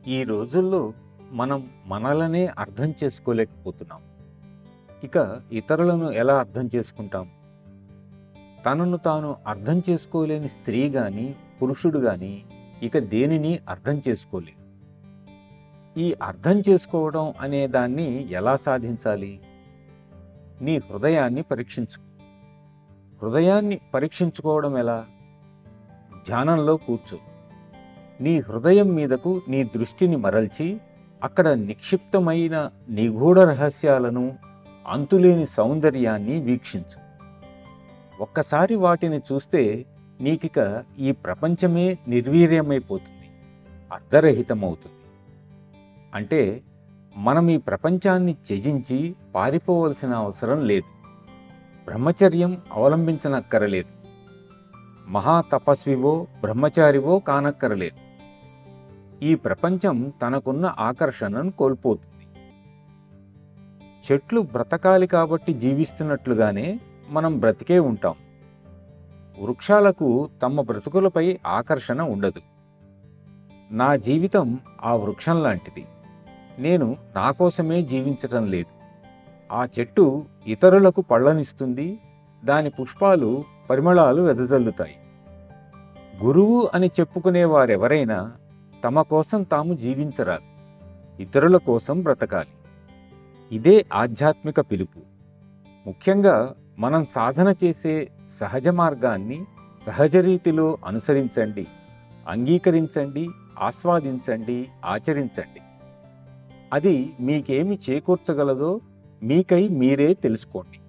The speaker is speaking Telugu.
ఈ రోజుల్లో మనం మనలనే అర్థం చేసుకోలేకపోతున్నాం. ఇక ఇతరులను ఎలా అర్థం చేసుకుంటాం? తనను తాను అర్థం చేసుకోలేని స్త్రీ గాని, పురుషుడు గాని ఇక దేనిని అర్థం చేసుకోలేరు. ఈ అర్థం చేసుకోవడం అనే దాన్ని ఎలా సాధించాలి? నీ హృదయాన్ని పరీక్షించుకో. హృదయాన్ని పరీక్షించుకోవడం ఎలా? ధ్యానంలో కూర్చో. నీ హృదయం మీదకు నీ దృష్టిని మరల్చి అక్కడ నిక్షిప్తమైన నిగూఢ రహస్యాలను, అంతులేని సౌందర్యాన్ని వీక్షించు. ఒక్కసారి వాటిని చూస్తే నీకిక ఈ ప్రపంచమే నిర్వీర్యమైపోతుంది, అర్ధరహితమవుతుంది. అంటే మనం ఈ ప్రపంచాన్ని త్యజించి పారిపోవలసిన అవసరం లేదు. బ్రహ్మచర్యం అవలంబించనక్కరలేదు. మహాతపస్వివో బ్రహ్మచారివో కానక్కరలేదు. ఈ ప్రపంచం తనకున్న ఆకర్షణను కోల్పోతుంది. చెట్లు బ్రతకాలి కాబట్టి జీవిస్తున్నట్లుగానే మనం బ్రతికే ఉంటాం. వృక్షాలకు తమ బ్రతుకులపై ఆకర్షణ ఉండదు. నా జీవితం ఆ వృక్షం లాంటిది. నేను నా కోసమే జీవించటం లేదు. ఆ చెట్టు ఇతరులకు పళ్ళనిస్తుంది, దాని పుష్పాలు పరిమళాలు వెదజల్లుతాయి. గురువు అని చెప్పుకునేవారెవరైనా తమ కోసం తాము జీవించరాదు, ఇతరుల కోసం బ్రతకాలి. ఇదే ఆధ్యాత్మిక పిలుపు. ముఖ్యంగా మనం సాధన చేసే సహజ మార్గాన్ని సహజ రీతిలో అనుసరించండి, అంగీకరించండి, ఆస్వాదించండి, ఆచరించండి. అది మీకేమి చేకూర్చగలదో మీకై మీరే తెలుసుకోండి.